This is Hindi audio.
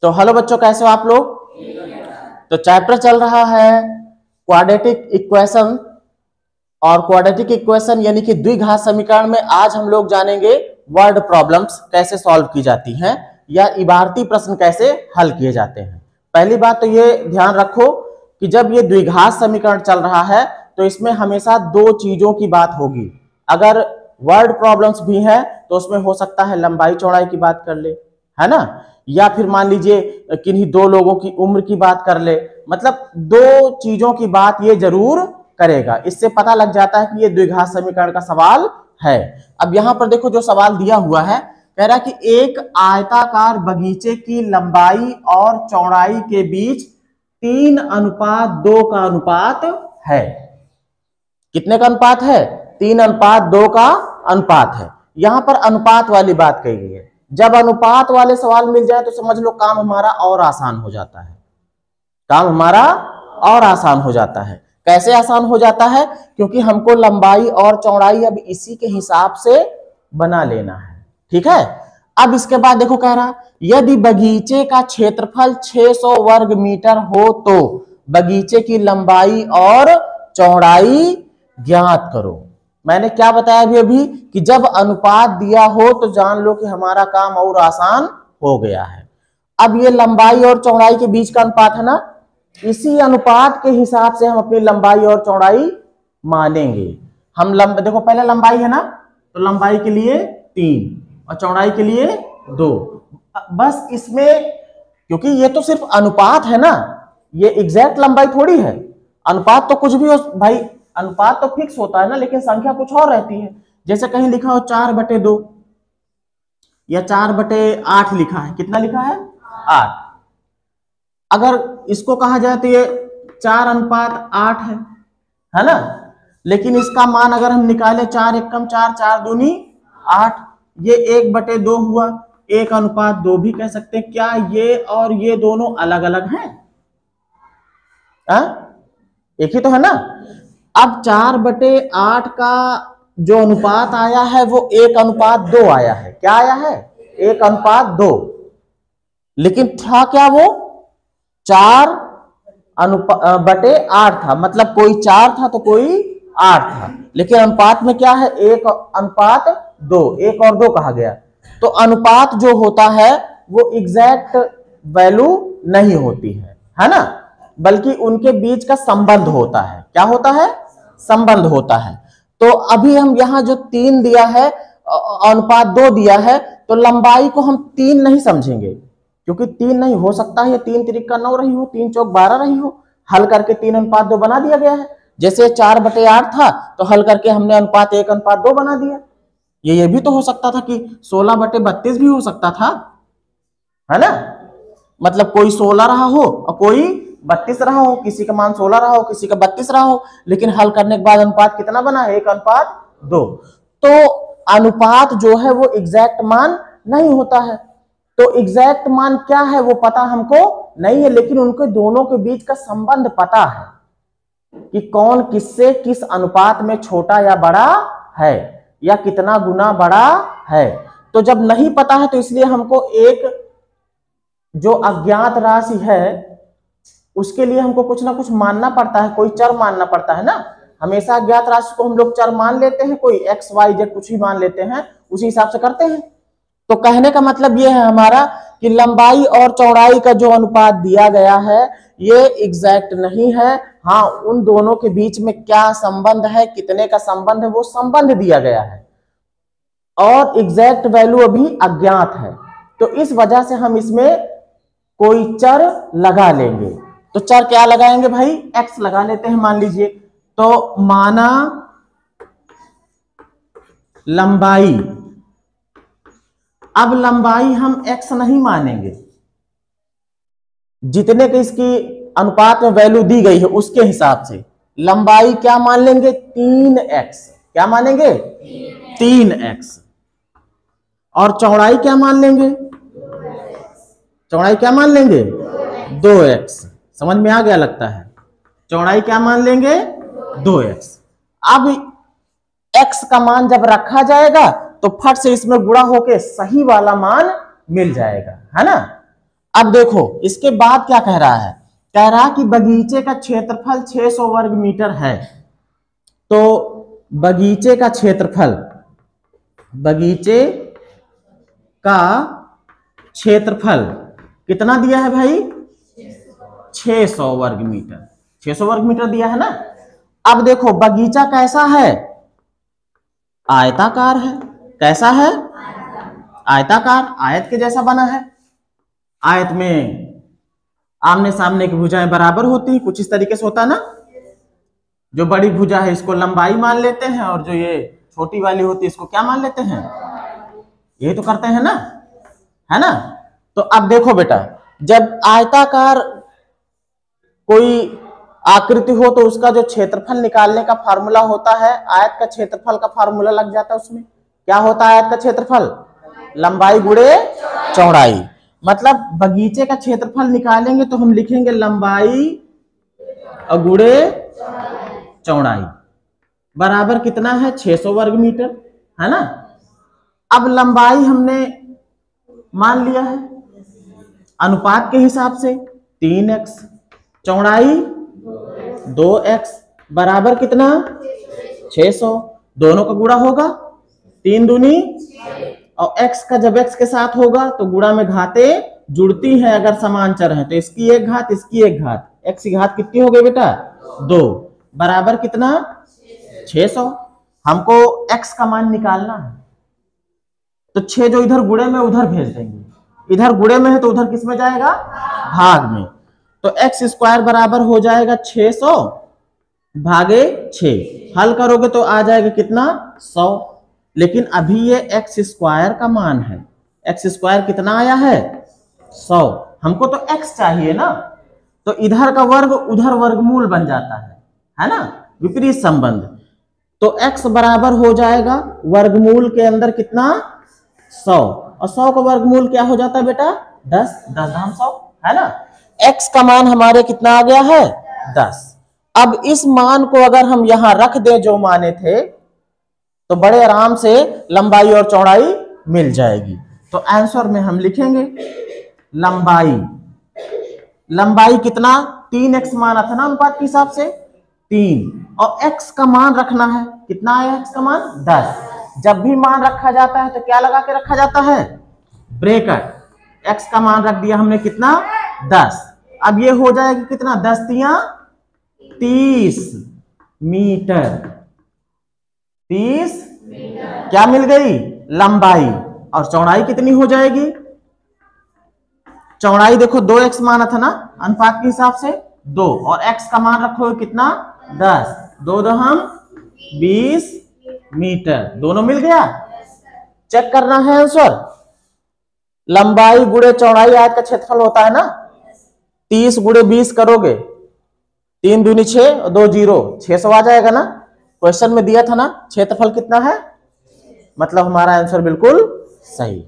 तो हेलो बच्चों, कैसे हो आप लोग। तो चैप्टर चल रहा है क्वाड्रेटिक इक्वेशन, और क्वाड्रेटिक इक्वेशन यानी कि द्विघात समीकरण में आज हम लोग जानेंगे वर्ड प्रॉब्लम्स कैसे सॉल्व की जाती हैं या इबारती प्रश्न कैसे हल किए जाते हैं। पहली बात तो ये ध्यान रखो कि जब ये द्विघात समीकरण चल रहा है तो इसमें हमेशा दो चीजों की बात होगी। अगर वर्ड प्रॉब्लम्स भी है तो उसमें हो सकता है लंबाई चौड़ाई की बात कर ले, है ना, या फिर मान लीजिए किन्हीं दो लोगों की उम्र की बात कर ले। मतलब दो चीजों की बात ये जरूर करेगा। इससे पता लग जाता है कि ये द्विघात समीकरण का सवाल है। अब यहां पर देखो जो सवाल दिया हुआ है, कह रहा है कि एक आयताकार बगीचे की लंबाई और चौड़ाई के बीच 3:2 का अनुपात है। कितने का अनुपात है? 3:2 का अनुपात है। यहां पर अनुपात वाली बात कही गई है। जब अनुपात वाले सवाल मिल जाए तो समझ लो काम हमारा और आसान हो जाता है। काम हमारा और आसान हो जाता है। कैसे आसान हो जाता है? क्योंकि हमको लंबाई और चौड़ाई अब इसी के हिसाब से बना लेना है। ठीक है। अब इसके बाद देखो कह रहा, यदि बगीचे का क्षेत्रफल 600 वर्ग मीटर हो तो बगीचे की लंबाई और चौड़ाई ज्ञात करो। मैंने क्या बताया अभी कि जब अनुपात दिया हो तो जान लो कि हमारा काम और आसान हो गया है। अब ये लंबाई और चौड़ाई के बीच का अनुपात है ना, इसी अनुपात के हिसाब से हम अपनी लंबाई और चौड़ाई मानेंगे। हम देखो पहले लंबाई है ना, तो लंबाई के लिए 3 और चौड़ाई के लिए 2। बस इसमें क्योंकि ये तो सिर्फ अनुपात है ना, ये एग्जैक्ट लंबाई थोड़ी है। अनुपात तो कुछ भी हो भाई, अनुपात तो फिक्स होता है ना, लेकिन संख्या कुछ और रहती है। जैसे कहीं लिखा हो 4/2 या 4/8 लिखा है। कितना लिखा है? 8। अगर इसको कहा जाए तो ये 4:8 है ना, लेकिन इसका मान अगर हम निकाले 4 एकम 4, 4 दूनी 8, ये 1/2 हुआ। 1:2 भी कह सकते हैं। क्या ये और ये दोनों अलग अलग हैं? एक ही तो है ना। अब 4/8 का जो अनुपात आया है वो 1:2 आया है। क्या आया है? 1:2। लेकिन था क्या वो? 4/8 था। मतलब कोई 4 था तो कोई 8 था, लेकिन अनुपात में क्या है? 1:2। 1 और 2 कहा गया। तो अनुपात जो होता है वो एग्जैक्ट वैल्यू नहीं होती है ना, बल्कि उनके बीच का संबंध होता है। क्या होता है? संबंध होता है। तो अभी हम यहां जो 3 दिया है, अनुपात 2 दिया है, तो लंबाई को हम 3 नहीं समझेंगे, क्योंकि 3 नहीं हो सकता है। 3 तिरिका 9 रही हो, 3 चौक 12 रही हो। हल करके 3:2 बना दिया गया है। जैसे 4/8 था तो हल करके हमने अनुपात 1:2 बना दिया। ये भी तो हो सकता था कि 16/32 भी हो सकता था, है ना। मतलब कोई 16 रहा हो और कोई 32 रहा हो, किसी का मान 16 रहा हो, किसी का 32 रहा हो, लेकिन हल करने के बाद अनुपात कितना बना? 1:2। तो अनुपात जो है वो एग्जैक्ट मान नहीं होता है। तो एग्जैक्ट मान क्या है वो पता हमको नहीं है, लेकिन उनके दोनों के बीच का संबंध पता है कि कौन किससे किस अनुपात में छोटा या बड़ा है, या कितना गुना बड़ा है। तो जब नहीं पता है तो इसलिए हमको एक जो अज्ञात राशि है उसके लिए हमको कुछ ना कुछ मानना पड़ता है, कोई चर मानना पड़ता है ना। हमेशा अज्ञात राशि को हम लोग चर मान लेते हैं, कोई x y z कुछ भी मान लेते हैं, उसी हिसाब से करते हैं। तो कहने का मतलब ये है हमारा कि लंबाई और चौड़ाई का जो अनुपात दिया गया है ये एग्जैक्ट नहीं है। हाँ, उन दोनों के बीच में क्या संबंध है, कितने का संबंध है, वो संबंध दिया गया है, और एग्जैक्ट वैल्यू अभी अज्ञात है। तो इस वजह से हम इसमें कोई चर लगा लेंगे। तो चर क्या लगाएंगे भाई? x लगा लेते हैं मान लीजिए। तो माना लंबाई, अब लंबाई हम x नहीं मानेंगे, जितने के इसकी अनुपात में वैल्यू दी गई है उसके हिसाब से लंबाई क्या मान लेंगे? 3x। क्या मानेंगे? 3x। और चौड़ाई क्या मान लेंगे? चौड़ाई क्या मान लेंगे? 2x। समझ में आ गया लगता है। चौड़ाई क्या मान लेंगे? 2x। अब x का मान जब रखा जाएगा तो फट से इसमें गुणा होके सही वाला मान मिल जाएगा, है ना। अब देखो इसके बाद क्या कह रहा है, कह रहा कि बगीचे का क्षेत्रफल 600 वर्ग मीटर है। तो बगीचे का क्षेत्रफल, बगीचे का क्षेत्रफल कितना दिया है भाई, 600 वर्ग मीटर। 600 वर्ग मीटर दिया है ना। अब देखो बगीचा कैसा है, आयताकार है। कैसा है, आयताकार, आयत के जैसा बना है। आयत में आमने सामने की भुजाएं बराबर होती हैं, कुछ इस तरीके से होता है ना। जो बड़ी भुजा है इसको लंबाई मान लेते हैं, और जो ये छोटी वाली होती है इसको क्या मान लेते हैं, यही तो करते हैं ना, है ना। तो अब देखो बेटा, जब आयताकार कोई आकृति हो तो उसका जो क्षेत्रफल निकालने का फार्मूला होता है, आयत का क्षेत्रफल का फार्मूला लग जाता है उसमें। क्या होता है आयत का क्षेत्रफल, लंबाई गुणे चौड़ाई। मतलब बगीचे का क्षेत्रफल निकालेंगे तो हम लिखेंगे लंबाई गुणे चौड़ाई बराबर कितना है, 600 वर्ग मीटर, है ना। अब लंबाई हमने मान लिया है अनुपात के हिसाब से 3x, चौड़ाई 2x बराबर कितना 600। दोनों का गुणा होगा 3 दूनी, और x का जब x के साथ होगा तो गुणा में घातें जुड़ती हैं अगर समान चर है तो इसकी एक घात इसकी एक घात, x की घात कितनी हो गई बेटा 2 बराबर कितना 600। हमको x का मान निकालना है तो 6 जो इधर गुणे में उधर भेज देंगे, इधर गुणे में है तो उधर किस में जाएगा, भाग में। तो x स्क्वायर बराबर हो जाएगा 600 भागे 6, हल करोगे तो आ जाएगा कितना 100। लेकिन अभी ये x स्क्वायर का मान है, x स्क्वायर कितना आया है 100, हमको तो x चाहिए ना। तो इधर का वर्ग उधर वर्गमूल बन जाता है ना, विपरीत संबंध। तो x बराबर हो जाएगा वर्गमूल के अंदर कितना 100, और 100 का वर्गमूल क्या हो जाता है बेटा 10, 10 धाम 100, है ना। x का मान हमारे कितना आ गया है 10। अब इस मान को अगर हम यहां रख दें जो माने थे तो बड़े आराम से लंबाई और चौड़ाई मिल जाएगी। तो आंसर में हम लिखेंगे लंबाई, लंबाई कितना 3x माना था ना अनुपात के हिसाब से 3, और x का मान रखना है, कितना आया x का मान 10। जब भी मान रखा जाता है तो क्या लगा के रखा जाता है, ब्रैकेट। x का मान रख दिया हमने कितना 10। अब ये हो जाएगा कितना 10 तिया 30 मीटर, 30 क्या मिल गई लंबाई, और चौड़ाई कितनी हो जाएगी, चौड़ाई देखो 2x माना था ना अनुपात के हिसाब से 2, और x का मान रखो कितना 10, 2 दहम 20 मीटर, दोनों मिल गया। चेक करना है आंसर, लंबाई गुणे चौड़ाई आयत का क्षेत्रफल होता है ना, 30 गुणे 20 करोगे 3 दूनी 6 और 2 0, 600 आ जाएगा ना। क्वेश्चन में दिया था ना क्षेत्रफल कितना है, मतलब हमारा आंसर बिल्कुल सही।